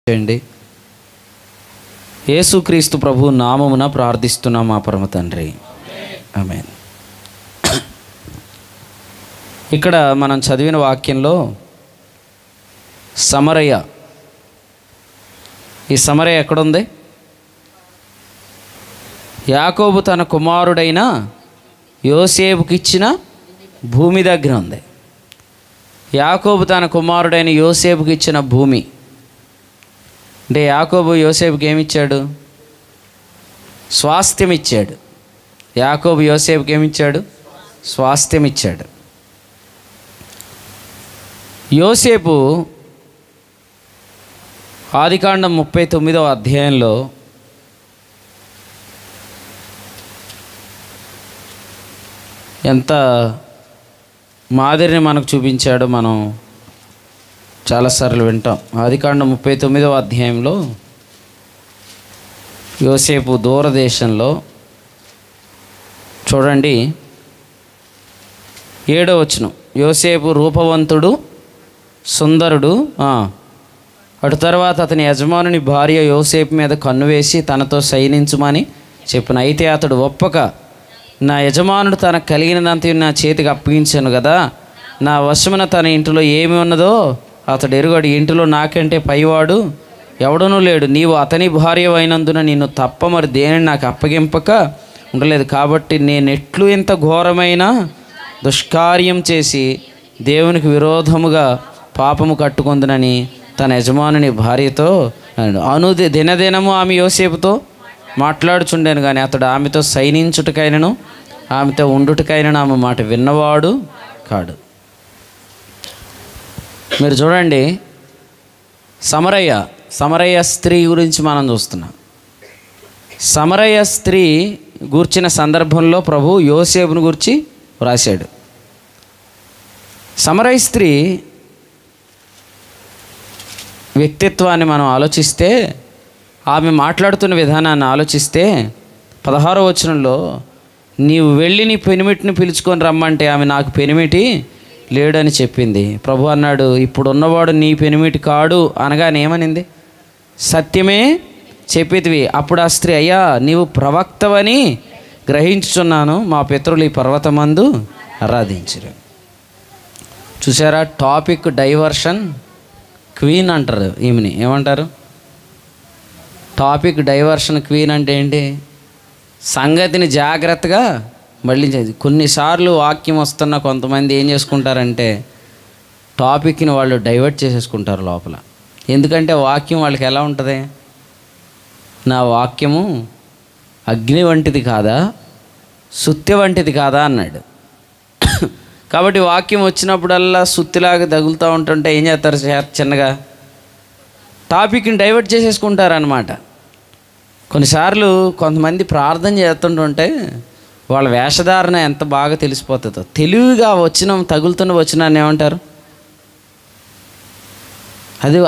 చేయండి. యేసుక్రీస్తు ప్రభు నామమున ప్రార్థిస్తున్నాం మా పరమ తండ్రి, ఆమేన్. ఇక్కడ మనం చదివిన వాక్యంలో సమరయ, ఈ సమరయ ఎక్కడుంది? యాకోబు తన కుమారుడైన యోసేపుకి ఇచ్చిన భూమి దగ్గర ఉంది. యాకోబు తన కుమారుడైన యోసేపుకి ఇచ్చిన భూమి అంటే యాకోబు యోసేపుకి ఏమిచ్చాడు? స్వాస్థ్యం ఇచ్చాడు. యాకోబు యోసేపుకి ఏమిచ్చాడు? స్వాస్థ్యం ఇచ్చాడు. యోసేపు ఆదికాండం 39వ అధ్యాయంలో ఎంత మాదిరిని మనకు చూపించాడో మనం చాలాసార్లు వింటాం. ఆదికాండం 39వ అధ్యాయంలో యోసేపు దూరదేశంలో చూడండి, 7వ వచనం. యోసేపు రూపవంతుడు, సుందరుడు. అటు తర్వాత అతని యజమానుని భార్య యోసేపు మీద కన్ను వేసి తనతో శయనించుమని చెప్పిన. అయితే అతడు ఒప్పక, నా యజమానుడు తనకు కలిగినదంతా నా చేతికి అప్పగించాను కదా, నా వశమున తన ఇంటిలో ఏమి ఉన్నదో అతడు ఎరుగడు. ఇంటిలో నాకంటే పైవాడు ఎవడనూ లేడు. నీవు అతని భార్య అయినందున నిన్ను తప్ప మరి దేనిని నాకు అప్పగింపక ఉండలేదు. కాబట్టి నేనెట్లు ఇంత ఘోరమైన దుష్కార్యం చేసి దేవునికి విరోధముగా పాపము కట్టుకుందునని తన యజమానుని భార్యతో అను దినదినము ఆమె యోసేపుతో మాట్లాడుచుండాను. కానీ అతడు ఆమెతో శయనించుటకైనను ఆమెతో ఉండుటకైనను ఆమె మాట విన్నవాడు కాడు. మీరు చూడండి, సమరయ స్త్రీ గురించి మనం చూస్తున్నాం. సమరయ స్త్రీ గూర్చిన సందర్భంలో ప్రభు యోసేపును గురించి వ్రాశాడు. సమరయ స్త్రీ వ్యక్తిత్వాన్ని మనం ఆలోచిస్తే, ఆమె మాట్లాడుతున్న విధానాన్ని ఆలోచిస్తే 16వ వచనంలో, నీవు వెళ్ళి నీ పెనిమిటిని పిలుచుకొని రమ్మంటే ఆమె నాకు పెనిమిటి లేడని చెప్పింది. ప్రభు అన్నాడు, ఇప్పుడు ఉన్నవాడు నీ పెనిమిటి కాడు అనగానే ఏమనింది? సత్యమే చెప్పితివి. అప్పుడు ఆ స్త్రీ, అయ్యా నీవు ప్రవక్తవని గ్రహించుచున్నాను, మా పితరులు ఈ పర్వతమందు ఆరాధించరు. చూసారా, టాపిక్ డైవర్షన్ క్వీన్ అంటారు ఈమెని. ఏమంటారు? టాపిక్ డైవర్షన్ క్వీన్ అంటే ఏంటి? సంగతిని జాగ్రత్తగా మళ్ళించేది. కొన్నిసార్లు వాక్యం వస్తున్న కొంతమంది ఏం చేసుకుంటారంటే టాపిక్ని వాళ్ళు డైవర్ట్ చేసేసుకుంటారు లోపల. ఎందుకంటే వాక్యం వాళ్ళకి ఎలా ఉంటుంది? నా వాక్యము అగ్ని వంటిది కాదా, సుత్తి వంటిది కాదా అన్నాడు. కాబట్టి వాక్యం వచ్చినప్పుడల్లా సుత్తిలాగా తగులుతూ ఉంటుంటే ఏం చేస్తారు? చిన్నగా టాపిక్ని డైవర్ట్ చేసేసుకుంటారనమాట. కొన్నిసార్లు కొంతమంది ప్రార్థన చేస్తుంటుంటే వాళ్ళ వేషధారణ ఎంత బాగా తెలిసిపోతుందో. తెలివిగా తగులుతున్న వచనాన్ని ఏమంటారు?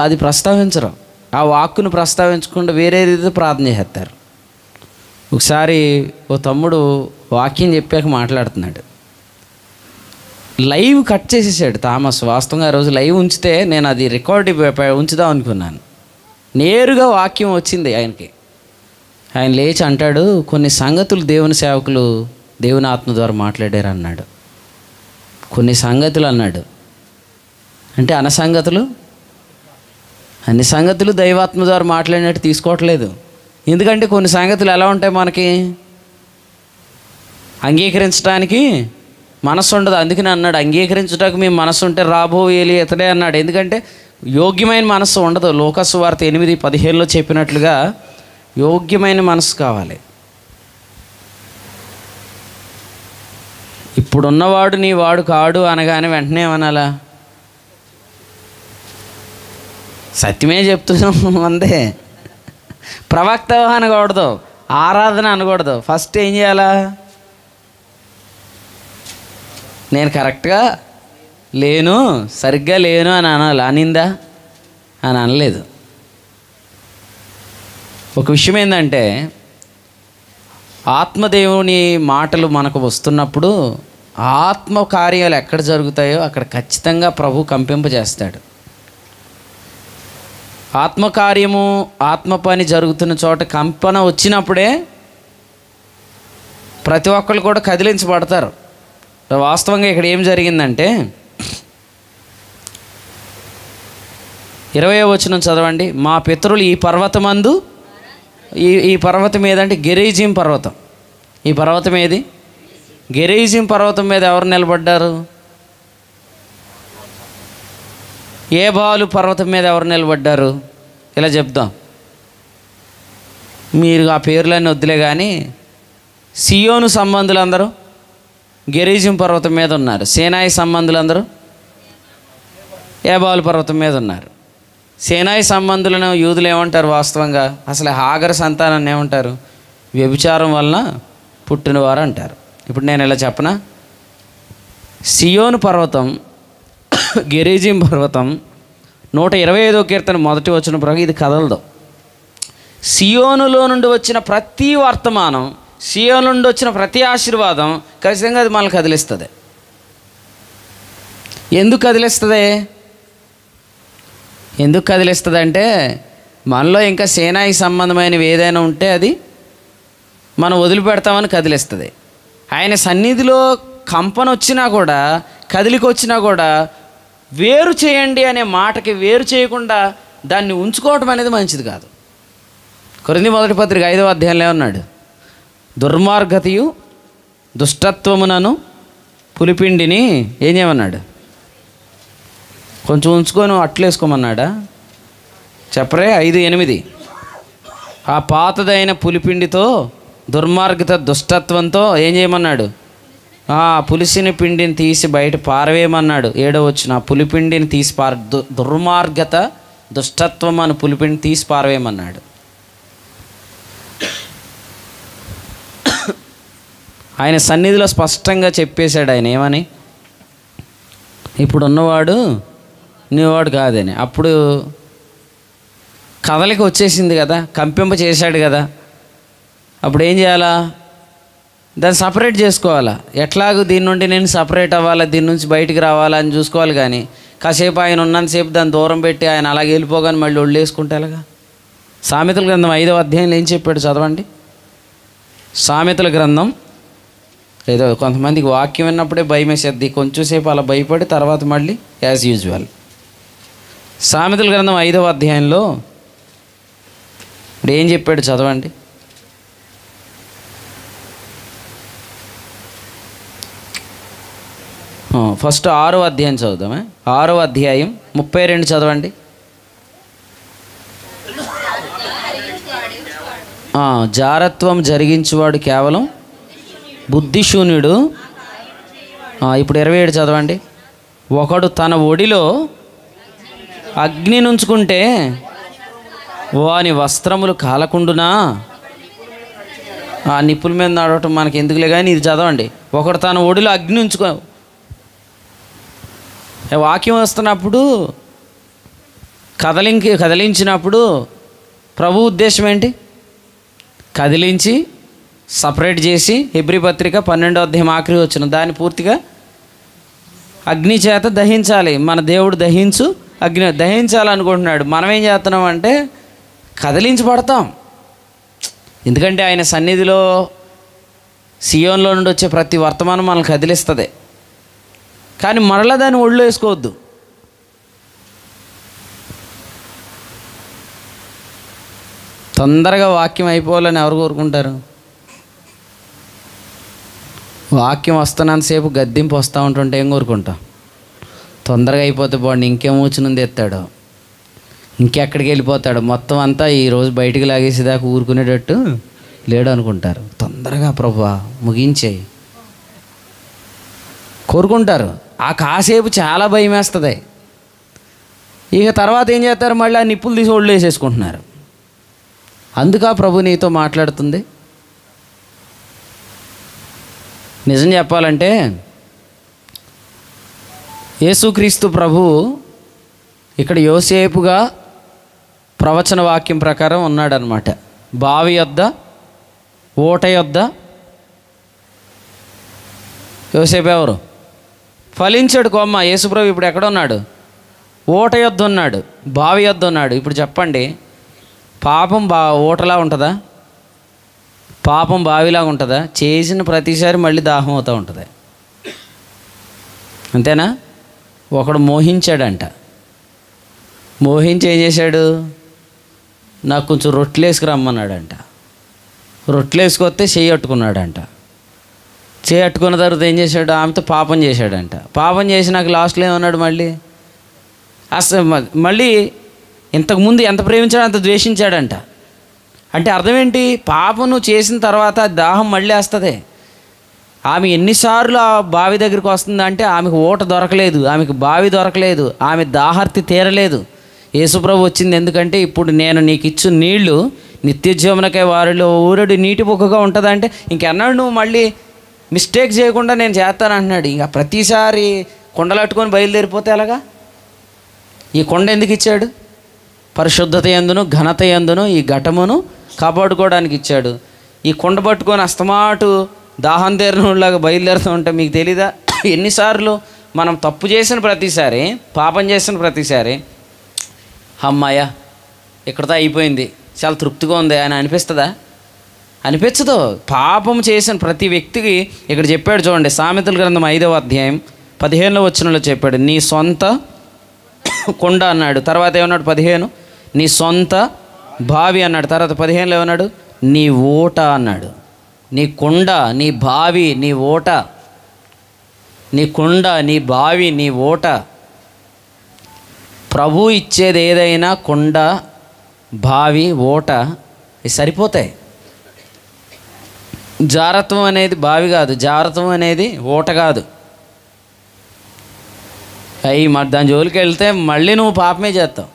అది ప్రస్తావించరు. ఆ వాక్కును ప్రస్తావించకుండా వేరేది ప్రార్థన చేస్తారు. ఒకసారి ఓ తమ్ముడు వాక్యం చెప్పాక మాట్లాడుతున్నాడు, లైవ్ కట్ చేసేసాడు థామస్. వాస్తవంగా ఆ రోజు లైవ్ ఉంచితే నేను అది రికార్డ్ ఉంచుదాం అనుకున్నాను. నేరుగా వాక్యం వచ్చింది ఆయనకి. ఆయన లేచి అంటాడు, కొన్ని సంగతులు దేవుని సేవకులు దేవుని ఆత్మ ద్వారా మాట్లాడారు అన్నాడు. కొన్ని సంగతులు అన్నాడు అంటే అన్ని సంగతులు దైవాత్మ ద్వారా మాట్లాడినట్టు తీసుకోవట్లేదు. ఎందుకంటే కొన్ని సంగతులు ఎలా ఉంటాయి, మనకి అంగీకరించడానికి మనసు ఉండదు. అందుకని అన్నాడు, అంగీకరించడానికి మీ మనసు ఉంటే రాబోయేలి ఇతడే అన్నాడు. ఎందుకంటే యోగ్యమైన మనసు ఉండదు. లోకాసు వార్త 8:15లో చెప్పినట్లుగా యోగ్యమైన మనసు కావాలి. ఇప్పుడున్నవాడు నీ వాడు కాడు అనగానే వెంటనే ఏమనాలా? సత్యమే చెప్తున్నాం అందే. ప్రవక్త అనకూడదు, ఆరాధన అనకూడదు. ఫస్ట్ ఏం చేయాలా? నేను కరెక్ట్గా లేను, సరిగ్గా లేను అని అనాలి. అనిందా? అని అనలేదు. ఒక విషయం ఏంటంటే, ఆత్మదేవుని మాటలు మనకు వస్తున్నప్పుడు ఆత్మ కార్యాలు ఎక్కడ జరుగుతాయో అక్కడ ఖచ్చితంగా ప్రభు కంపింపజేస్తాడు. ఆత్మకార్యము, ఆత్మ పని జరుగుతున్న చోట కంపన వచ్చినప్పుడే ప్రతి ఒక్కళ్ళు కూడా కదిలించబడతారు. వాస్తవంగా ఇక్కడ ఏం జరిగిందంటే 20వ వచనం చదవండి. మా పితరులు ఈ పర్వతమందు, ఈ పర్వతం ఏదంటే గెరిజీం పర్వతం. ఈ పర్వతం ఏది? గెరిజీం పర్వతం మీద ఎవరు నిలబడ్డారు? ఏబాలు పర్వతం మీద ఎవరు నిలబడ్డారు? ఇలా చెప్దాం, మీరు ఆ పేర్లన్నీ వద్దులే కానీ సియోను సంబంధులందరూ గెరిజీం పర్వతం మీద ఉన్నారు. సేనాయి సంబంధులందరూ ఏబాలు పర్వతం మీద ఉన్నారు. సేనాయి సంబంధులను యూదులు ఏమంటారు? వాస్తవంగా అసలు హాగర్ సంతానాన్ని ఏమంటారు? వ్యభిచారం వలన పుట్టినవారు అంటారు. ఇప్పుడు నేను ఇలా చెప్పనా, సియోను పర్వతం, గెరిజీం పర్వతం 125వ కీర్తన 1వ వచనం ప్రకారం ఇది కదలదు. సియోనులో నుండి వచ్చిన ప్రతి వర్తమానం, సియోను నుండి వచ్చిన ప్రతి ఆశీర్వాదం ఖచ్చితంగా అది మనల్ని కదిలిస్తుంది. ఎందుకు కదిలిస్తుంది? ఎందుకు కదిలిస్తుంది అంటే మనలో ఇంకా సేనాయి సంబంధమైనవి ఏదైనా ఉంటే అది మనం వదిలిపెడతామని కదిలిస్తుంది. ఆయన సన్నిధిలో కంపన వచ్చినా కూడా, కదిలికి వచ్చినా కూడా వేరు చేయండి అనే మాటకి వేరు చేయకుండా దాన్ని ఉంచుకోవటం అనేది మంచిది కాదు. కొరింథీ మొదటి పత్రిక 5వ అధ్యాయంలో ఉన్నాడు, దుర్మార్గతయు దుష్టత్వమునను పులిపిండిని ఏం చేయమన్నాడు? కొంచెం ఉంచుకొని అట్లేసుకోమన్నాడా? చెప్పరే 5:8. ఆ పాతదైన పులిపిండితో, దుర్మార్గత దుష్టత్వంతో ఏం చేయమన్నాడు? పులిసిన పిండిని తీసి బయట పారవేయమన్నాడు. 7వ వచనం, ఆ పులిపిండిని తీసి దుర్మార్గత దుష్టత్వం అని పులిపిండి తీసి పారవేయమన్నాడు. ఆయన సన్నిధిలో స్పష్టంగా చెప్పేశాడు. ఆయన ఏమని? ఇప్పుడు ఉన్నవాడు నీవాడు కాదని. అప్పుడు కదలికి వచ్చేసింది కదా, కంపింప చేశాడు కదా. అప్పుడు ఏం చేయాలా? దాన్ని సపరేట్ చేసుకోవాలా. ఎట్లాగో దీని నుండి నేను సపరేట్ అవ్వాలా, దీని నుంచి బయటికి రావాలా అని చూసుకోవాలి. కానీ కాసేపు ఆయన ఉన్నంతసేపు దాన్ని దూరం పెట్టి ఆయన అలాగే వెళ్ళిపోగానే మళ్ళీ ఒళ్ళేసుకుంటే ఎలాగా? సామెతల గ్రంథం 5వ అధ్యాయంలో ఏం చెప్పాడు చదవండి. సామెతల గ్రంథం, ఏదో కొంతమందికి వాక్యం విన్నప్పుడే భయం వేసేది, కొంచెంసేపు అలా భయపడి తర్వాత మళ్ళీ యాజ్ యూజువల్. సామెతల గ్రంథం 5వ అధ్యాయంలో ఇప్పుడు ఏం చెప్పాడు చదవండి. ఫస్ట్ 6వ అధ్యాయం చదువుదామే. 6వ అధ్యాయం 32 చదవండి. జారత్వం జరిగించువాడు కేవలం బుద్ధిశూన్యుడు. ఇప్పుడు 27 చదవండి. ఒకడు తన ఒడిలో అగ్ని నుంచుకుంటే వాని వస్త్రములు కాలకుండునా? ఆ నిప్పుల మీద నడవటం మనకి ఎందుకులే కానీ ఇది చదవండి. ఒకడు తన ఒడిలో అగ్ని ఉంచుకో. వాక్యం వస్తున్నప్పుడు కదిలించినప్పుడు ప్రభు ఉద్దేశం ఏంటి? కదిలించి సపరేట్ చేసి, హెబ్రీ పత్రిక 12వ అధ్యాయం ఆఖరి వచ్చిన దాన్ని పూర్తిగా అగ్ని చేత దహించాలి. మన దేవుడు దహించు అగ్ని దహించాలనుకుంటున్నాడు. మనం ఏం చేస్తున్నాం అంటే కదిలించబడతాం. ఎందుకంటే ఆయన సన్నిధిలో సియోన్లో నుండి వచ్చే ప్రతి వర్తమానం మనల్ని కదిలిస్తుంది. కానీ మరలా దాన్ని ఒళ్ళు వేసుకోవద్దు. తొందరగా వాక్యం అయిపోవాలని ఎవరు కోరుకుంటారు? వాక్యం వస్తున్నంతసేపు గద్దింపు వస్తూ ఉంటుంటే ఏం కోరుకుంటాం? తొందరగా అయిపోతే బాగుండి, ఇంకేం ఊచునుంది ఎత్తాడో, ఇంకెక్కడికి వెళ్ళిపోతాడు, మొత్తం అంతా ఈరోజు బయటికి లాగేసేదాకా ఊరుకునేటట్టు లేడు అనుకుంటారు. తొందరగా ప్రభువా ముగించేయి కోరుకుంటారు. ఆ కాసేపు చాలా భయం వేస్తుంది. ఇక తర్వాత ఏం చేస్తారు? మళ్ళీ ఆ నిప్పులు తీసి ఒళ్ళు వేసేసుకుంటున్నారు. అందుకా ప్రభు నీతో మాట్లాడుతుంది. నిజం చెప్పాలంటే యేసుక్రీస్తు ప్రభు ఇక్కడ యోసేపుగా ప్రవచన వాక్యం ప్రకారం ఉన్నాడనమాట. బావి యొద్ద, ఓట యొద్ద. యోసేపు ఎవరు? ఫలించాడు కొమ్మ. యేసుప్రభు ఇప్పుడు ఎక్కడ ఉన్నాడు? ఊట యొద్ద ఉన్నాడు, బావి యొద్ద ఉన్నాడు. ఇప్పుడు చెప్పండి, పాపం ఊటలా ఉంటుందా? పాపం బావిలాగా ఉంటుందా? చేసిన ప్రతిసారి మళ్ళీ దాహం అవుతూ ఉంటుంది, అంతేనా? ఒకడు మోహించాడంట, మోహించి ఏం చేశాడు? నాకు కొంచెం రొట్టెలు వేసుకురమ్మన్నాడంట. రొట్టెలు వేసుకొస్తే చెయ్యి అట్టుకున్నాడంట. చెయ్యి అట్టుకున్న తర్వాత ఏం చేశాడు? ఆమెతో పాపం చేశాడంట. పాపం చేసి నాకు లాస్ట్లో ఏమన్నాడు? అసలు మళ్ళీ ఇంతకుముందు ఎంత ప్రేమించాడో అంత ద్వేషించాడంట. అంటే అర్థం ఏంటి? పాపం నువ్వు చేసిన తర్వాత దాహం మళ్ళీ వస్తుంది. ఆమె ఎన్నిసార్లు ఆ బావి దగ్గరికి వస్తుందంటే ఆమెకు ఊట దొరకలేదు, ఆమెకు బావి దొరకలేదు, ఆమె దాహర్తి తీరలేదు. యేసుప్రభు వచ్చింది ఎందుకంటే, ఇప్పుడు నేను నీకు ఇచ్చు నీళ్లు నిత్యజీవనకై వారిలో ఊరడి నీటి బొక్కగా ఉంటుందంటే ఇంకెన్నాడు నువ్వు మళ్ళీ మిస్టేక్ చేయకుండా నేను చేస్తాను అంటున్నాడు. ఇంకా ప్రతిసారి కొండలట్టుకొని బయలుదేరిపోతే ఎలాగా? ఈ కొండ ఎందుకు ఇచ్చాడు? పరిశుద్ధత యందును ఘనత యందును ఈ ఘటమును కాపాడుకోవడానికి ఇచ్చాడు. ఈ కొండ పట్టుకొని అస్తమాటు దాహం తీరినలాగా బయలుదేరుతూ ఉంటే మీకు తెలీదా? ఎన్నిసార్లు మనం తప్పు చేసిన ప్రతిసారి, పాపం చేసిన ప్రతిసారి అమ్మాయ ఇక్కడతో అయిపోయింది, చాలా తృప్తిగా ఉంది అని అనిపిస్తుందా? అనిపించదు. పాపం చేసిన ప్రతి వ్యక్తికి ఇక్కడ చెప్పాడు చూడండి, సామెతల గ్రంథం 5వ అధ్యాయం 15వ వచనంలో చెప్పాడు, నీ సొంత కొండ అన్నాడు. తర్వాత ఏమన్నాడు? 15 నీ సొంత బావి అన్నాడు. తర్వాత 15లో ఏమన్నాడు? నీ ఊట అన్నాడు. నీ కొండ, నీ బావి, నీ ఊట. నీ కొండ, నీ బావి, నీ ఊట. ప్రభు ఇచ్చేది ఏదైనా కొండ, బావి, ఊట ఇవి సరిపోతాయి. జారత్వం అనేది బావి కాదు, జారత్వం అనేది ఊట కాదు. మరి దాని జోలికి వెళ్తే మళ్ళీ నువ్వు పాపమే చేస్తావు,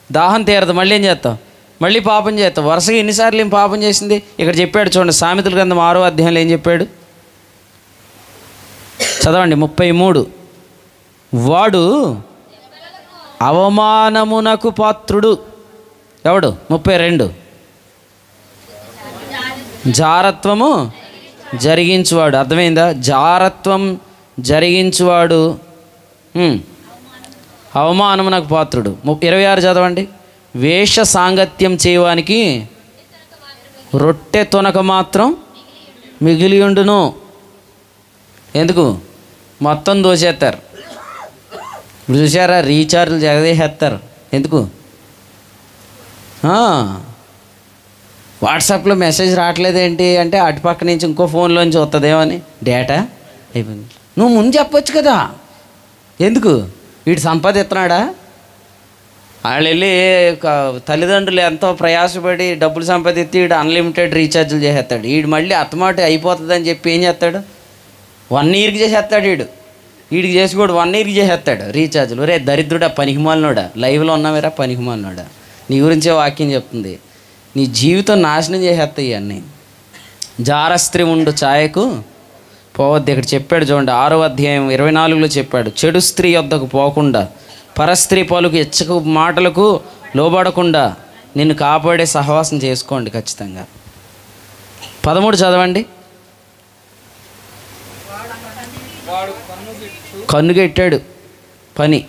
దాహం తీరదు, మళ్ళీ ఏం చేస్తావు? మళ్ళీ పాపం చేస్తావు. వరుసగా ఎన్నిసార్లు ఏం పాపం చేసింది? ఇక్కడ చెప్పాడు చూడండి, సామెతల గ్రంథం 6వ అధ్యాయంలో ఏం చెప్పాడు? చదవండి 33. వాడు అవమానమునకు పాత్రుడు. ఎవడు? 32 జారత్వము జరిగించువాడు. అర్థమైందా? జారత్వం జరిగించువాడు అవమానమునకు పాత్రుడు. 26 చదవండి. వేష సాంగత్యం చేయవానికి రొట్టె తొనక మాత్రం మిగిలియుండును. ఎందుకు? మొత్తం దోచేస్తారు. ఇప్పుడు చూసారా, రీఛార్జ్లు జగదేసేస్తారు. ఎందుకు? వాట్సాప్లో మెసేజ్ రావట్లేదేంటి అంటే అటుపక్క నుంచి ఇంకో ఫోన్లోంచి వస్తుందేమని డేటా అయిపోయింది. నువ్వు ముందు చెప్పొచ్చు కదా. ఎందుకు? వీడు సంపాదిస్తున్నాడా? వాళ్ళు వెళ్ళి తల్లిదండ్రులు ఎంతో ప్రయాసపడి డబ్బులు సంపాదిస్తే వీడు అన్లిమిటెడ్ రీఛార్జ్లు చేసేస్తాడు. వీడు మళ్ళీ అత్తమాట అయిపోతుందని చెప్పి ఏం చేస్తాడు? 1 ఇయర్కి చేసేస్తాడు. వీడికి చేసి కూడా 1 ఇయర్కి చేసేస్తాడు రీఛార్జ్లు. రే దరిద్రుడా, పనికిమాలినోడా, లైవ్లో ఉన్నావేరా పనికిమాలినోడా, నీ గురించే వాక్యం చెప్తుంది. నీ జీవితం నాశనం చేసేస్తాయి ఇవన్నీ. జారస్త్రీ ఉండు ఛాయకు పోవద్దు. ఇక్కడ చెప్పాడు చూడండి, 6వ అధ్యాయం 24లో చెప్పాడు, చెడు స్త్రీ యొద్దకు పోకుండా, పరస్త్రీ పలుకు ఎచ్చకు మాటలకు లోబడకుండా నిన్ను కాపాడే సహవాసం చేసుకోండి ఖచ్చితంగా. 13 చదవండి. కన్నుగెట్టాడు పని,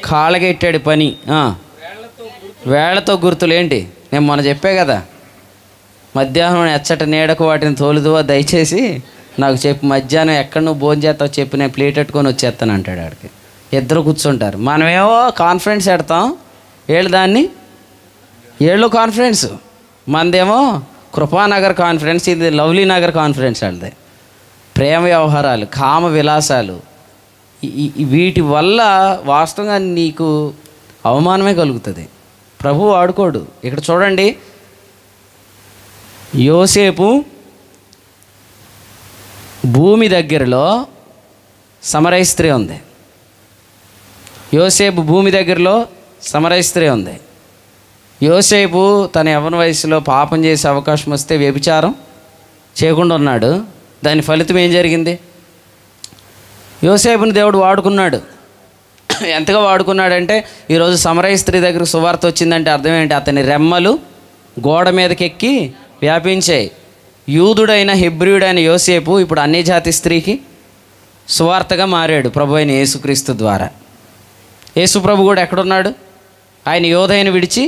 కాళ్ళగెట్టాడు పని, వేళ్లతో గుర్తులు ఏంటి? నేను మొన్న చెప్పే కదా, మధ్యాహ్నం ఎచ్చట నీడకు వాటిని తోలుదువా దయచేసి నాకు చెప్పు, మధ్యాహ్నం ఎక్కడ నువ్వు భోజనం చేస్తావు చెప్పి నేను ప్లేట్ పెట్టుకొని వచ్చేస్తాను అంటాడు. ఆడికి ఇద్దరు కూర్చుంటారు. మనమేమో కాన్ఫరెన్స్ పెడతాం, ఏళ్ళు కాన్ఫరెన్స్, మనదేమో కృపానగర్ కాన్ఫరెన్స్, ఇది లవ్లీ నగర్ కాన్ఫరెన్స్. వాళ్ళది ప్రేమ వ్యవహారాలు, కామ విలాసాలు. వీటి వల్ల వాస్తవంగా నీకు అవమానమే కలుగుతుంది. ప్రభువు ఆడుకోడు. ఇక్కడ చూడండి, యోసేపు భూమి దగ్గరలో సమరయ స్త్రీ ఉంది. యోసేపు భూమి దగ్గరలో సమరయ స్త్రీ ఉంది. యోసేపు తన యవ్వన వయసులో పాపం చేసే అవకాశం వస్తే వ్యభిచారం చేయకుండా ఉన్నాడు. దాని ఫలితం ఏం జరిగింది? యోసేపుని దేవుడు వాడుకున్నాడు. ఎంతగా వాడుకున్నాడంటే ఈరోజు సమరయ స్త్రీ దగ్గర సువార్త వచ్చిందంటే అర్థం ఏంటి? అతని రెమ్మలు గోడ మీదకెక్కి వ్యాపించాయి. యూదుడైన హెబ్రీయుడైన యోసేపు ఇప్పుడు అన్యజాతి స్త్రీకి సువార్తగా మారాడు ప్రభు అయిన యేసుక్రీస్తు ద్వారా. యేసుప్రభు కూడా ఎక్కడున్నాడు? ఆయన యోధయను విడిచి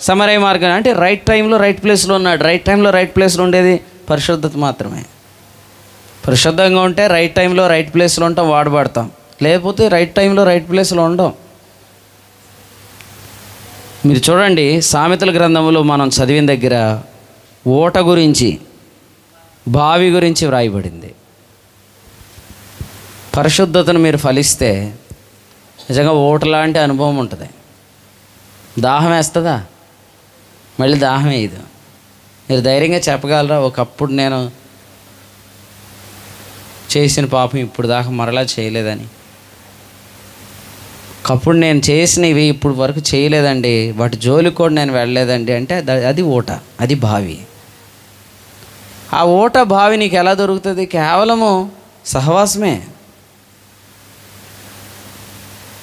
సమరయ మార్గం, అంటే రైట్ టైంలో రైట్ ప్లేస్లో ఉన్నాడు. రైట్ టైంలో రైట్ ప్లేస్లో ఉండేది పరిశుద్ధత మాత్రమే. పరిశుద్ధంగా ఉంటే రైట్ టైంలో రైట్ ప్లేస్లో ఉంటాం, వాడబడతాం. లేకపోతే రైట్ టైంలో రైట్ ప్లేస్లో ఉండం. మీరు చూడండి, సామెతల గ్రంథంలో మనం చదివిన దగ్గర ఓట గురించి, బావి గురించి వ్రాయబడింది. పరిశుద్ధతను మీరు ఫలిస్తే నిజంగా ఓట లాంటి అనుభవం ఉంటుంది. దాహం వేస్తుందా? మళ్ళీ దాహం వేయదు. మీరు ధైర్యంగా చెప్పగలరా, ఒకప్పుడు నేను చేసిన పాపం ఇప్పుడు దాకా మరలా చేయలేదని? ఒకప్పుడు నేను చేసినవి ఇప్పుడు వరకు చేయలేదండి, వాటి జోలికి కూడా నేను వెళ్ళలేదండి అంటే అది ఓట, అది బావి. ఆ ఓట బావి నీకు ఎలా దొరుకుతుంది? కేవలము సహవాసమే.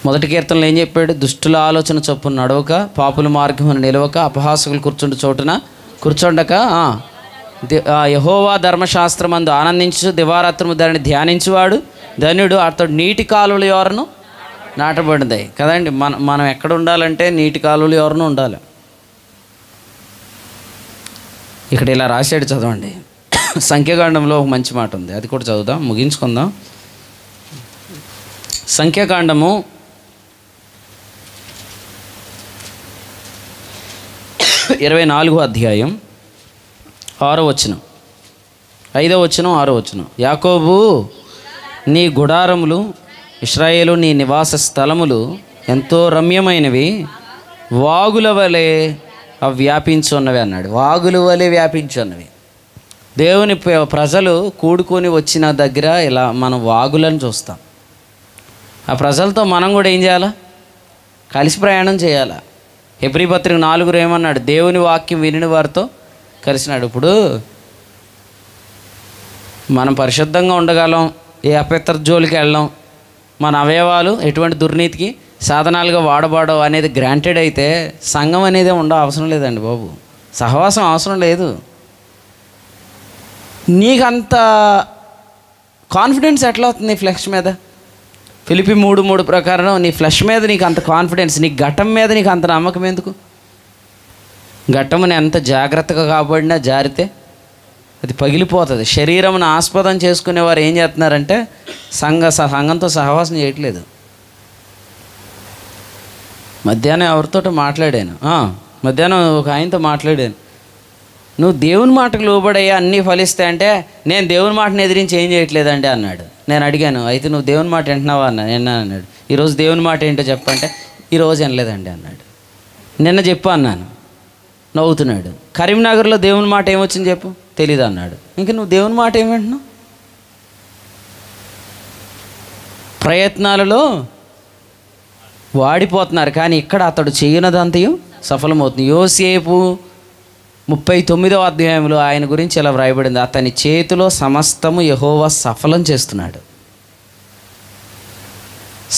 మొదటి కీర్తనలో ఏం చెప్పాడు? దుష్టుల ఆలోచన చొప్పున నడవక, పాపుల మార్గమును నిలవక, అపహాసకులు కూర్చుండు చోటున కూర్చోండక, యెహోవా ధర్మశాస్త్రమందు ఆనందించు, దివారాత్రము దానిని ధ్యానించువాడు ధన్యుడు, అతడు నీటి కాలువలు ఎవరను నాటబడింది కదండి. మనం ఎక్కడ ఉండాలంటే నీటి కాలువలు ఎవరను ఉండాలి. ఇక్కడ ఇలా రాశాడు, చదవండి. సంఖ్యాకాండంలో ఒక మంచి మాట ఉంది, అది కూడా చదువుదాం, ముగించుకుందాం. సంఖ్యాకాండము 24వ అధ్యాయం 6వ వచనం, 5వ వచనం, 6వ వచనం. యాకోబు నీ గుడారములు, ఇశ్రాయేలు నీ నివాస స్థలములు ఎంతో రమ్యమైనవి, వాగుల వలె అవి వ్యాపించున్నవి అన్నాడు. వాగుల వలె వ్యాపించున్నవి. దేవుని ప్రజలు కూడుకొని వచ్చిన దగ్గర ఇలా మనం వాగులను చూస్తాం. ఆ ప్రజలతో మనం కూడా ఏం చేయాలా? కలిసి ప్రయాణం చేయాలా. హెబ్రీ పత్రిక 4 ఏమన్నాడు? దేవుని వాక్యం వినిన వారితో కలిసినాడు. ఇప్పుడు మనం పరిశుద్ధంగా ఉండగలం, ఏ అపవిత్ర జోలికి వెళ్ళం, మన అవయవాలు ఎటువంటి దుర్నీతికి సాధనాలుగా వాడబడవు అనేది గ్రాంటెడ్ అయితే సంఘం అనేది అవసరం లేదండి బాబు. సహవాసం అవసరం లేదు. నీకంత కాన్ఫిడెన్స్ ఎట్లా అవుతుంది నీ ఫ్లెష్ మీద? ఫిలిప్పీ 3:3 ప్రకారం నీ ఫ్లెష్ మీద నీకు అంత కాన్ఫిడెన్స్, నీ ఘటం మీద నీకు అంత నమ్మకం ఎందుకు? ఘట్టముని ఎంత జాగ్రత్తగా కాపాడినా జారితే అది పగిలిపోతుంది. శరీరమును ఆస్పదం చేసుకునేవారు ఏం చేస్తున్నారంటే సంఘంతో సహవాసం చేయట్లేదు. మధ్యాహ్నం ఎవరితో మాట్లాడాను, మధ్యాహ్నం ఒక ఆయనతో మాట్లాడాను. నువ్వు దేవుని మాటకు లోబడయ్యా అన్నీ ఫలిస్తాయంటే, నేను దేవుని మాటను ఎదిరించి ఏం చేయట్లేదండి అన్నాడు. నేను అడిగాను, అయితే నువ్వు దేవుని మాట వింటున్నావా అన్నాడు. ఈరోజు దేవుని మాట ఏంటో చెప్పంటే, ఈరోజు వినలేదండి అన్నాడు. నిన్న చెప్పు అన్నాను, నవ్వుతున్నాడు. కరీంనగర్లో దేవుని మాట ఏమొచ్చింది చెప్పు, తెలీదు అన్నాడు. ఇంక నువ్వు దేవుని మాట ఏం వింటున్నావు? ప్రయత్నాలలో వాడిపోతున్నారు, కానీ ఇక్కడ అతడు చేయనదంతయు సఫలమవుతుంది. యోసేపు 39వ అధ్యాయంలో ఆయన గురించి ఇలా వ్రాయబడింది, అతని చేతిలో సమస్తము యెహోవా సఫలం చేస్తున్నాడు.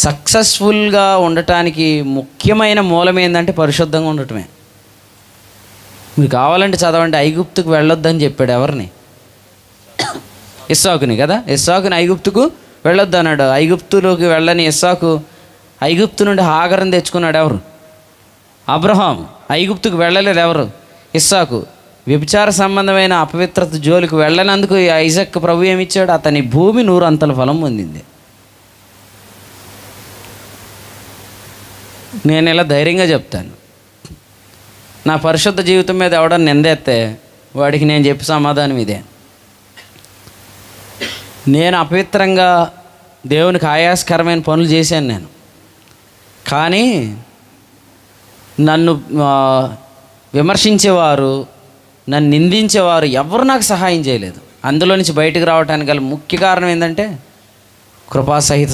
సక్సెస్ఫుల్గా ఉండటానికి ముఖ్యమైన మూలం ఏంటంటే పరిశుద్ధంగా ఉండటమే. మీకు కావాలంటే చదవండి, ఐగుప్తుకు వెళ్ళొద్దని చెప్పాడు. ఎవరిని? ఇస్సాకుని కదా. ఇస్సాకుని ఐగుప్తుకు వెళ్ళొద్దు అన్నాడు. ఐగుప్తులోకి వెళ్ళని ఇస్సాకు ఐగుప్తు నుండి హాగరుని తెచ్చుకున్నాడు. ఎవరు? అబ్రహాం. ఐగుప్తుకు వెళ్ళలేదు. ఎవరు? ఇస్సాకు. వ్యభిచార సంబంధమైన అపవిత్రత జోలికి వెళ్ళనందుకు ఐజాక్ ప్రభు ఏమిచ్చాడు? అతని భూమి 100 అంతల ఫలం పొందింది. నేను ఇలా ధైర్యంగా చెప్తాను, నా పరిశుద్ధ జీవితం మీద ఎవడన్నా నిందేస్తే వాడికి నేను చెప్పే సమాధానం ఇదే. నేను అపవిత్రంగా దేవునికి ఆయాసకరమైన పనులు చేశాను నేను, కానీ నన్ను విమర్శించేవారు, నన్ను నిందించేవారు ఎవరు నాకు సహాయం చేయలేదు. అందులో నుంచి బయటకు రావడానికి గల ముఖ్య కారణం ఏంటంటే కృపాసహిత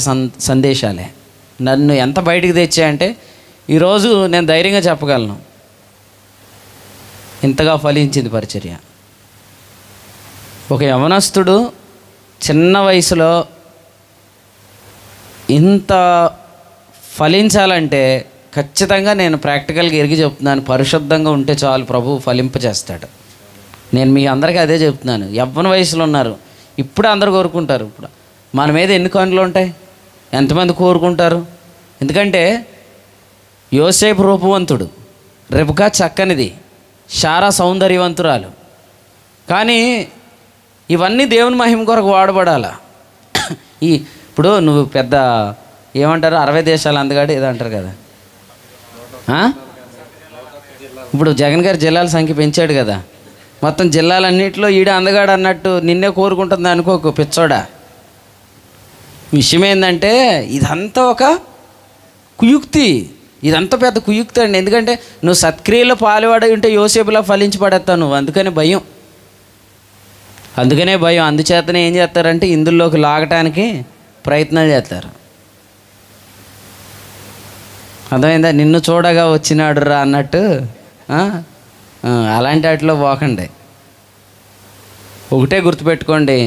సందేశాలే నన్ను ఎంత బయటికి తెచ్చాయంటే ఈరోజు నేను ధైర్యంగా చెప్పగలను, ఇంతగా ఫలించింది పరిచర్య. ఒక యవనస్తుడు చిన్న వయసులో ఇంత ఫలించాలంటే ఖచ్చితంగా నేను ప్రాక్టికల్గా ఎరిగి చెప్తున్నాను, పరిశుద్ధంగా ఉంటే చాలు ప్రభు ఫలింపజేస్తాడు. నేను మీ అందరికీ అదే చెప్తున్నాను. యవ్వన వయసులో ఉన్నారు, ఇప్పుడు అందరు కోరుకుంటారు. ఇప్పుడు మన మీద ఎన్ని కన్నులు ఉంటాయి, ఎంతమంది కోరుకుంటారు? ఎందుకంటే యోసేపు రూపవంతుడు, రెబకా చక్కనిది, శారా సౌందర్యవంతురాలు. కానీ ఇవన్నీ దేవుని మహిమ కొరకు వాడబడాలా. ఇప్పుడు నువ్వు పెద్ద ఏమంటారు 60 దేశాలు అందగాడు ఏదో అంటారు కదా. ఇప్పుడు జగన్ గారి జిల్లాల సంఖ్య పెంచాడు కదా, మొత్తం జిల్లాలన్నింటిలో ఈడ అందగాడు అన్నట్టు నిన్నే కోరుకుంటుంది అనుకోకు పిచ్చోడా. విషయం ఏంటంటే ఇదంతా ఒక కుయుక్తి, ఇదంతా పెద్ద కుయుక్తి అండి. ఎందుకంటే నువ్వు సత్క్రియలో పాలుపడి ఉంటే యోసేపులా ఫలించి పడేస్తావు నువ్వు. అందుకనే భయం. అందుచేతనే ఏం చేస్తారంటే ఇందులోకి లాగటానికి ప్రయత్నాలు చేస్తారు. అర్థమైందా? నిన్ను చూడగా వచ్చినాడు రా అన్నట్టు అలాంటి వాటిలో పోకండి. ఒకటే గుర్తుపెట్టుకోండి,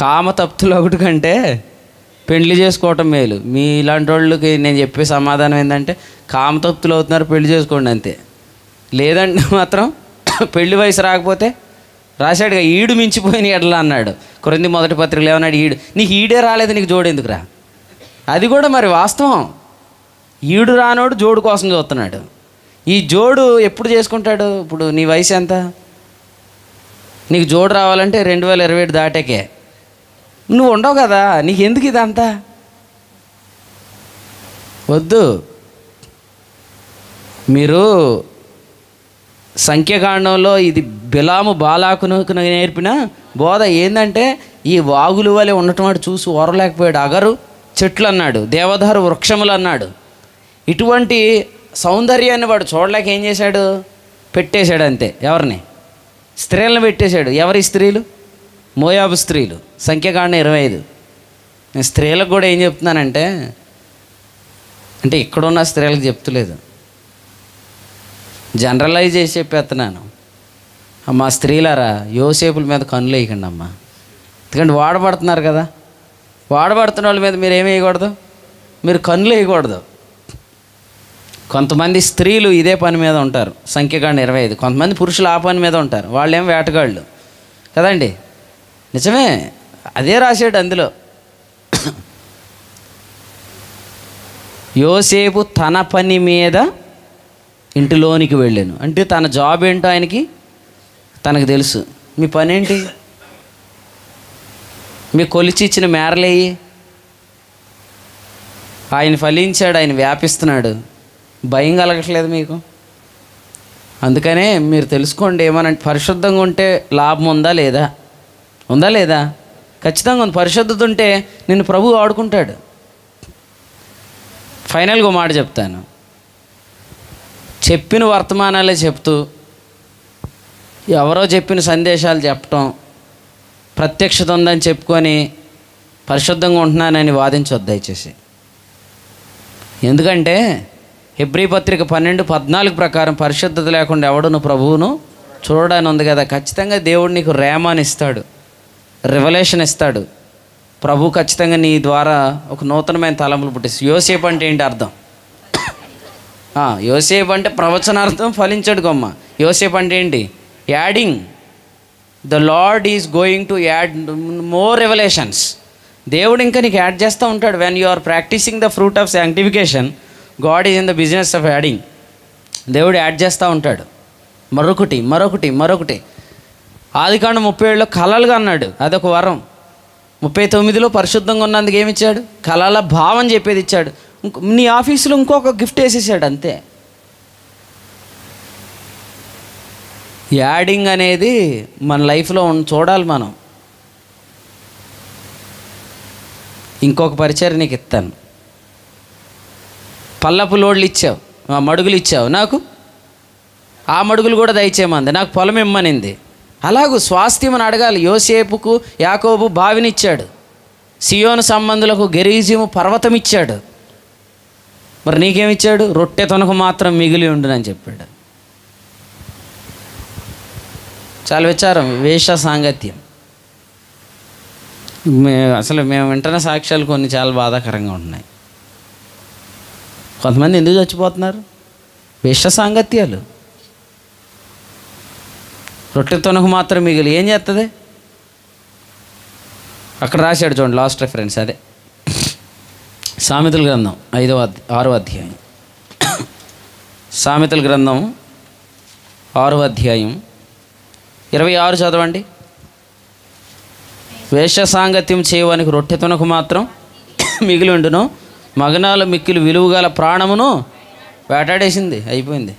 కామతప్తులు ఒకటి కంటే పెళ్లి చేసుకోవటం మేలు. మీ ఇలాంటి వాళ్ళకి నేను చెప్పే సమాధానం ఏంటంటే కామతప్తులు అవుతున్నారు, పెళ్లి చేసుకోండి అంతే. లేదంటే మాత్రం పెళ్లి వయసు రాకపోతే రాశాడుగా ఈడు మించిపోయిన ఎడలా అన్నాడు. కొరింథీ మొదటి పత్రికలో ఏమన్నాడు? నీకు ఈడే రాలేదు, నీకు జోడు ఎందుకురా? అది కూడా మరి వాస్తవం. ఈడు రానోడు జోడు కోసం చూస్తున్నాడు. ఈ జోడు ఎప్పుడు చేసుకుంటాడు? ఇప్పుడు నీ వయసు ఎంత? నీకు జోడు రావాలంటే 2027 దాటాకే. నువ్వు ఉండవు కదా, నీకు ఎందుకు ఇదంతా? వద్దు. మీరు సంఖ్యాకాండంలో ఇది బిలాము బాలాకును నేర్పిన బోధ ఏంటంటే ఈ వాగులు వలె ఉండటం వాడు చూసి ఓరలేకపోయాడు. అగరు చెట్లు అన్నాడు, దేవదారు వృక్షములు అన్నాడు. ఇటువంటి సౌందర్యాన్ని వాడు చూడలేక ఏం చేశాడు? పెట్టేశాడు అంతే. ఎవరిని? స్త్రీలను పెట్టేశాడు. ఎవరి స్త్రీలు? మోయాబు స్త్రీలు. సంఖ్యాకాండం 25. నేను స్త్రీలకు కూడా ఏం చెప్తున్నానంటే, అంటే ఇక్కడున్న స్త్రీలకు చెప్తలేదు, జనరలైజ్ చేసి చెప్పేస్తున్నాను. అమ్మ స్త్రీలారా, యోసేపుల మీద కన్నులు వేయకండి అమ్మ. ఎందుకంటే వాడబడుతున్నారు కదా. వాడబడుతున్న వాళ్ళ మీద మీరు ఏమి వేయకూడదు, మీరు కన్నులు వేయకూడదు. కొంతమంది స్త్రీలు ఇదే పని మీద ఉంటారు, సంఖ్యాకాండం 25. కొంతమంది పురుషులు ఆ పని మీద ఉంటారు, వాళ్ళేం వేటగాళ్ళు కదండి. నిజమే, అదే రాశాడు అందులో. యోసేపు తన పని మీద ఇంటిలోనికి వెళ్ళాను అంటే తన జాబ్ ఏంటో ఆయనకి తనకు తెలుసు. మీ పని ఏంటి? మీ కొలిచి ఇచ్చిన మేరలేయి. ఆయన ఫలించాడు, ఆయన వ్యాపిస్తున్నాడు. భయం కలగట్లేదు మీకు? అందుకనే మీరు తెలుసుకోండి, ఏమనంటే పరిశుద్ధంగా ఉంటే లాభం ఉందా లేదా? ఉందా లేదా? ఖచ్చితంగా ఉంది. పరిశుద్ధత ఉంటే నిన్ను ప్రభువు ఆడుకుంటాడు. ఫైనల్గా ఒక మాట చెప్తాను. చెప్పిన వర్తమానాలే చెప్తూ ఎవరో చెప్పిన సందేశాలు చెప్పటం, ప్రత్యక్షత ఉందని చెప్పుకొని పరిశుద్ధంగా ఉంటున్నానని వాదించొద్దు దయచేసి. ఎందుకంటే హెబ్రీ పత్రిక 12:14 ప్రకారం పరిశుద్ధత లేకుండా ఎవడును ప్రభువును చూడడానికి ఉంది కదా. ఖచ్చితంగా దేవుడు నీకు రేమాని ఇస్తాడు, రెవల్యూషన్ ఇస్తాడు. ప్రభు ఖచ్చితంగా నీ ద్వారా ఒక నూతనమైన తలంపులు పుట్టిస్తాడు. యోసేపు అంటే ఏంటి అర్థం? యోసేపు అంటే ప్రవచనార్థం ఫలించడు గొమ్మ. యోసేపు అంటే ఏంటి? Adding. The Lord is going to add more revolutions. దేవుడు ఇంకా నీకు యాడ్ చేస్తూ ఉంటాడు. When you are practicing the fruit of sanctification, God is in the business of adding. దేవుడు యాడ్ చేస్తూ ఉంటాడు. మరొకటి. ఆదికాండం 37లో కళలుగా అన్నాడు, అదొక వరం. 39లో పరిశుద్ధంగా ఉన్నందుకు ఏమిచ్చాడు? కళల భావం చెప్పేది ఇచ్చాడు. నీ ఆఫీసులో ఇంకొక గిఫ్ట్ వేసేసాడు అంతే. యాడింగ్ అనేది మన లైఫ్లో చూడాలి మనం. ఇంకొక పరిచయం నీకు ఇస్తాను. పల్లపు లోడ్లు ఇచ్చావు, మడుగులు ఇచ్చావు నాకు, ఆ మడుగులు కూడా దయచేయమంది. నాకు పొలం ఇమ్మనింది. అలాగూ స్వాస్థ్యం అని అడగాలి. యోసేపుకు యాకోబు బావినిచ్చాడు, సియోను సంబంధులకు గెరిజీము పర్వతం ఇచ్చాడు. మరి నీకేమిచ్చాడు? రొట్టె తొనకు మాత్రం మిగిలి ఉండునని చెప్పాడు. చాలా విచారం, వేష సాంగత్యం. మేము వింటున్న సాక్ష్యాలు కొన్ని చాలా బాధాకరంగా ఉంటున్నాయి. కొంతమంది ఎందుకు చచ్చిపోతున్నారు? వేష సాంగత్యాలు. రొట్టె తొనకు మాత్రం మిగిలి ఏం చేస్తుంది? అక్కడ రాశాడు చూడండి, లాస్ట్ రెఫరెన్స్ అదే సామెతల గ్రంథం 6వ అధ్యాయం. సామెతల గ్రంథం 6వ అధ్యాయం 26 చదవండి. వేష సాంగత్యం చేయవానికి రొట్టె తునకు మాత్రం మిగిలి ఉండును, మగనాలు మిక్కిలి విలువగల ప్రాణమును వేటాడేసింది. అయిపోయింది.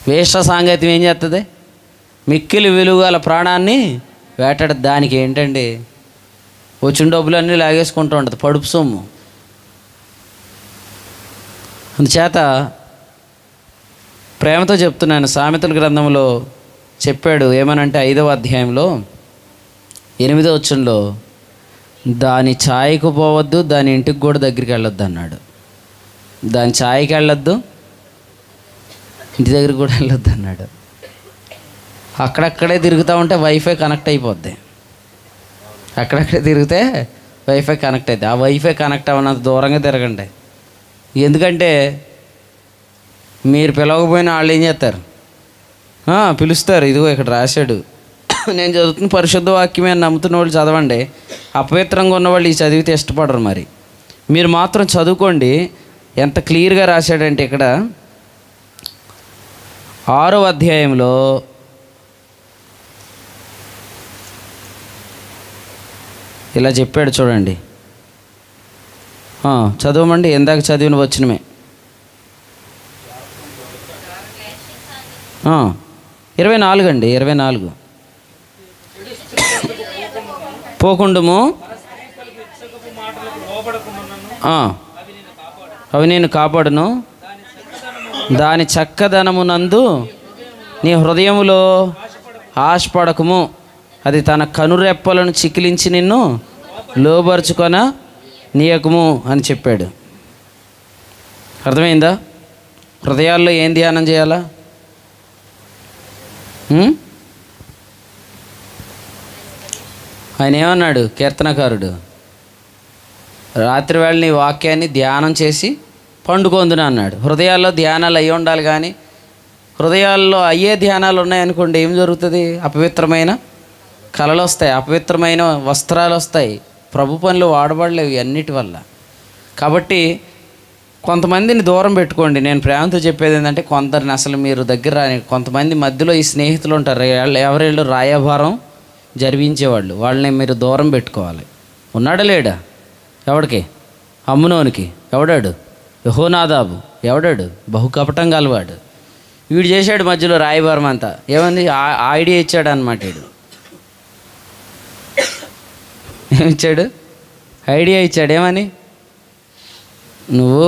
వేష సాంగత్యం ఏం చేస్తుంది? మిక్కిలి విలువగల ప్రాణాన్ని వేటాడ. దానికి ఏంటండి, వచ్చిన డబ్బులన్నీ లాగేసుకుంటూ ఉంటుంది, పడుపు సొమ్ము. అందుచేత ప్రేమతో చెప్తున్నాను, సామెతల గ్రంథంలో చెప్పాడు ఏమనంటే 5వ అధ్యాయంలో 8వ వచనంలో, దాని ఛాయకు పోవద్దు, దాని ఇంటికి కూడా దగ్గరికి వెళ్ళొద్దు అన్నాడు. దాని ఛాయకి వెళ్ళొద్దు, ఇంటి దగ్గరికి కూడా వెళ్ళొద్దు అన్నాడు. అక్కడక్కడే తిరుగుతూ ఉంటే వైఫై కనెక్ట్ అయిపోద్ది. అక్కడక్కడే తిరిగితే వైఫై కనెక్ట్ అవుతుంది. ఆ వైఫై కనెక్ట్ అవ్వనంత దూరంగా తిరగండి. ఎందుకంటే మీరు పిలవకపోయినా వాళ్ళు ఏం చేస్తారు, పిలుస్తారు. ఇదిగో ఇక్కడ రాశాడు, నేను చదువుతున్న పరిశుద్ధ వాక్యమే నమ్ముతున్న వాళ్ళు చదవండి. అపవిత్రంగా ఉన్నవాళ్ళు ఈ చదివితే ఇష్టపడరు. మరి మీరు మాత్రం చదువుకోండి. ఎంత క్లియర్గా రాశాడంటే ఇక్కడ 6వ అధ్యాయంలో ఇలా చెప్పాడు చూడండి. చదవమండి, ఎందాక చదివిన వచనమే. 24 అండి, 24. పోకుండుము, అవి నేను కాపాడును, దాని చక్కదనమునందు నీ హృదయములో ఆశపడకము, అది తన కనురెప్పలను చికిలించి నిన్ను లోబరుచుకొన నీయకము అని చెప్పాడు. అర్థమైందా? హృదయాల్లో ఏం ధ్యానం చేయాలా? ఆయన ఏమన్నాడు కీర్తనకారుడు, రాత్రి వేళ నీ వాక్యాన్ని ధ్యానం చేసి పండుకొందున అన్నాడు. హృదయాల్లో ధ్యానాలు అయ్యి ఉండాలి. కానీ హృదయాల్లో అయ్యే ధ్యానాలు ఉన్నాయనుకోండి, ఏం జరుగుతుంది? అపవిత్రమైన కళలు వస్తాయి, అపవిత్రమైన వస్త్రాలు వస్తాయి, ప్రభు పనులు వాడబడలేవు అన్నిటి వల్ల. కాబట్టి కొంతమందిని దూరం పెట్టుకోండి. నేను ప్రేమతో చెప్పేది ఏంటంటే, కొందరిని అసలు మీరు దగ్గర రాని. కొంతమంది మధ్యలో ఈ స్నేహితులు ఉంటారు, ఎవరేళ్ళు రాయభారం జరిపించేవాళ్ళు, వాళ్ళని మీరు దూరం పెట్టుకోవాలి. ఉన్నాడా లేడా? ఎవడికి? అమ్మునోనికి. ఎవడాడు? యెహోనాదాబు. ఎవడాడు? బహుకపటం గలవాడు. వీడు చేశాడు మధ్యలో రాయభారం అంతా. ఏమని ఐడియా ఇచ్చాడు అన్నమాట. వీడు ఏమిచ్చాడు? ఐడియా ఇచ్చాడు. ఏమని? నువ్వు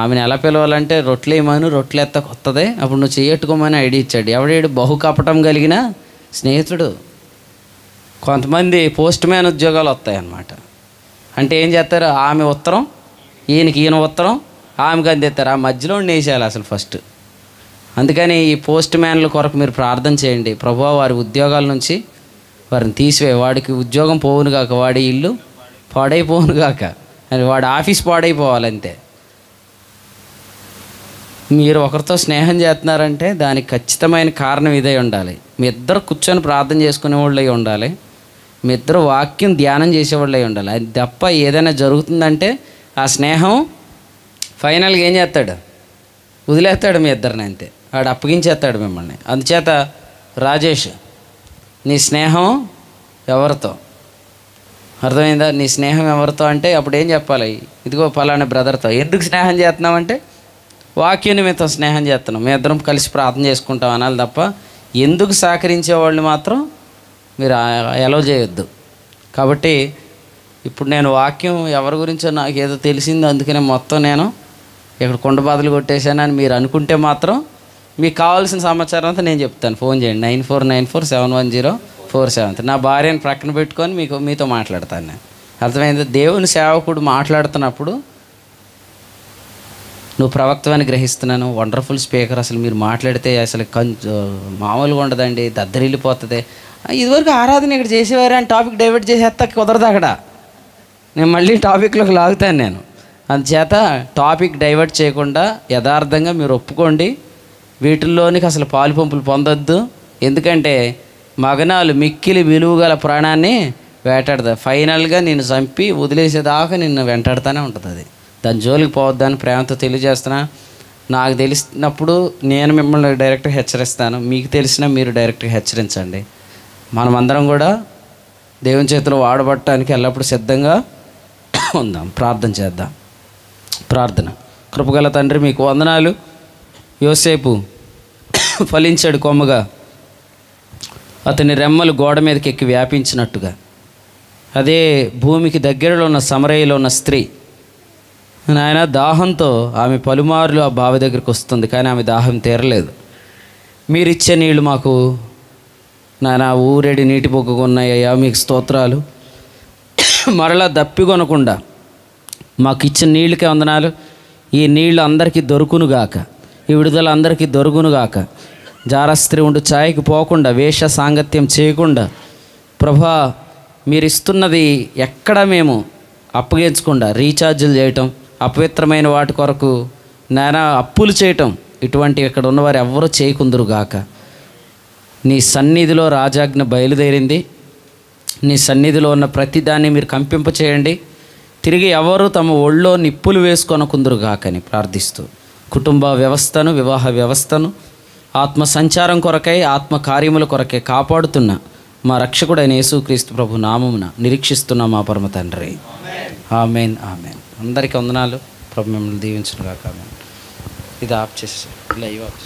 ఆమెను ఎలా పిలవాలంటే రొట్టెలు వేయమని, రొట్టెలు ఎత్త కొత్తదే, అప్పుడు నువ్వు చెయ్యట్టుకోమని ఐడియా ఇచ్చాడు. ఎవడేడు? బహుకపటం కలిగిన స్నేహితుడు. కొంతమంది పోస్ట్ మ్యాన్ ఉద్యోగాలు వస్తాయన్నమాట. అంటే ఏం చేస్తారు? ఆమె ఉత్తరం ఈయన ఉత్తరం ఆమెకు అందిస్తారు. ఆ మధ్యలో వేసేయాలి అసలు ఫస్ట్. అందుకని ఈ పోస్ట్ మ్యాన్ల కొరకు మీరు ప్రార్థన చేయండి. ప్రభువా, వారి ఉద్యోగాల నుంచి వారిని తీసివే, వాడికి ఉద్యోగం పోవును కాక, వాడి ఇల్లు పాడైపోవును కాక, అని వాడి ఆఫీస్ పాడైపోవాలంతే. మీరు ఒకరితో స్నేహం చేస్తున్నారంటే దానికి ఖచ్చితమైన కారణం ఇదే ఉండాలి. మీ ఇద్దరు కూర్చొని ప్రార్థన చేసుకునే వాళ్ళు అయి ఉండాలి, మీ ఇద్దరు వాక్యం ధ్యానం చేసేవాళ్ళు అయి ఉండాలి. అది తప్ప ఏదైనా జరుగుతుందంటే ఆ స్నేహం ఫైనల్గా ఏం చేస్తాడు? వదిలేస్తాడు మీ ఇద్దరిని, అంతే. వాడు అప్పగించేస్తాడు మిమ్మల్ని. అందుచేత రాజేష్, నీ స్నేహం ఎవరితో? అర్థమైందా? నీ స్నేహం ఎవరితో అంటే అప్పుడు ఏం చెప్పాలి? ఇదిగో పలానా బ్రదర్తో. ఎందుకు స్నేహం చేస్తున్నామంటే వాక్యం నిమిత్తం స్నేహం చేస్తున్నాం, మీ ఇద్దరం కలిసి ప్రార్థన చేసుకుంటాం అనాలి తప్ప ఎందుకు సహకరించే వాళ్ళని మాత్రం మీరు అలౌ చేయొద్దు. కాబట్టి ఇప్పుడు నేను వాక్యం ఎవరి గురించో నాకు ఏదో తెలిసిందో, అందుకనే మొత్తం నేను ఇక్కడ కుండ బాధలు కొట్టేశానని మీరు అనుకుంటే మాత్రం మీకు కావాల్సిన సమాచారం అంతా నేను చెప్తాను. ఫోన్ చేయండి 9494710473. నా భార్యను ప్రక్కన పెట్టుకొని మీతో మాట్లాడతాను నేను. అర్థమైంది? దేవుని సేవకుడు మాట్లాడుతున్నప్పుడు నువ్వు ప్రవక్తవని గ్రహిస్తున్నాను, వండర్ఫుల్ స్పీకర్, అసలు మీరు మాట్లాడితే అసలు మామూలుగా ఉండదండి, దద్దరిల్లిపోతుంది. ఇదివరకు ఆరాధన ఇక్కడ చేసేవారు అని టాపిక్ డైవర్ట్ చేసేస్తా కుదరదు. అక్కడ నేను మళ్ళీ టాపిక్లోకి లాగుతాను నేను. అందుచేత టాపిక్ డైవర్ట్ చేయకుండా యథార్థంగా మీరు ఒప్పుకోండి. వీటిల్లోనికి అసలు పాలు పంపులు పొందొద్దు. ఎందుకంటే మగనాలు మిక్కిలి విలువగల ప్రాణాన్ని వేటాడతా. ఫైనల్గా నిన్ను చంపి వదిలేసేదాకా నిన్ను వెంటాడుతూనే ఉంటుంది. అది దాని జోలికి పోవద్దని ప్రేమతో తెలియజేస్తున్నా. నాకు తెలిసినప్పుడు నేను మిమ్మల్ని డైరెక్ట్గా హెచ్చరిస్తాను, మీకు తెలిసినా మీరు డైరెక్ట్గా హెచ్చరించండి. మనమందరం కూడా దేవుని చేతిలో వాడబట్టడానికి ఎల్లప్పుడూ సిద్ధంగా ఉందాం. ప్రార్థన చేద్దాం. ప్రార్థన. కృపగల తండ్రి, మీకు వందనాలు. యోసేపు ఫలించాడు కొమ్మగా, అతని రెమ్మలు గోడ మీదకి ఎక్కి వ్యాపించినట్టుగా. అదే భూమికి దగ్గరలో ఉన్న సమరయలో ఉన్న స్త్రీ నాయన దాహంతో ఆమె పలుమార్లు ఆ బావి దగ్గరికి వస్తుంది, కానీ ఆమె దాహం తీరలేదు. మీరిచ్చే నీళ్లు మాకు నాయన ఊరేడి నీటి బొగ్గుగా ఉన్నాయ్యా, మీకు స్తోత్రాలు. మరలా దప్పికొనకుండా మాకు ఇచ్చిన నీళ్ళకే వందనాలు. ఈ నీళ్లు అందరికీ దొరుకునుగాక, ఈ విడుదల అందరికీ దొరుకునుగాక. జారస్త్రీ ఉండు ఛాయకి పోకుండా, వేష సాంగత్యం చేయకుండా ప్రభా, మీరు ఇస్తున్నది ఎక్కడ మేము అప్పగించకుండా రీఛార్జీలు చేయటం, అపవిత్రమైన వాటి కొరకు నానా అప్పులు చేయటం, ఇటువంటి ఇక్కడ ఉన్నవారు ఎవ్వరూ చేయకుందురుగాక. నీ సన్నిధిలో రాజాజ్ఞ బయలుదేరింది. నీ సన్నిధిలో ఉన్న ప్రతిదాన్ని మీరు కంపింప చేయండి. తిరిగి ఎవరు తమ ఒళ్ళో నిప్పులు వేసుకొనకుందురుగాకని ప్రార్థిస్తూ, కుటుంబ వ్యవస్థను, వివాహ వ్యవస్థను ఆత్మ సంచారం కొరకై, ఆత్మ కార్యముల కొరకై కాపాడుతున్న మా రక్షకుడైన యేసుక్రీస్తు ప్రభు నామమున నిరీక్షిస్తున్న మా పరమ తండ్రి. Amen, amen. అందరికీ వందనాలు. ప్రభు మిమ్మల్ని దీవించునుగాక. ఆమెన్. ఇది ఆఫ్ చేసి లైవ్ ఆఫ్.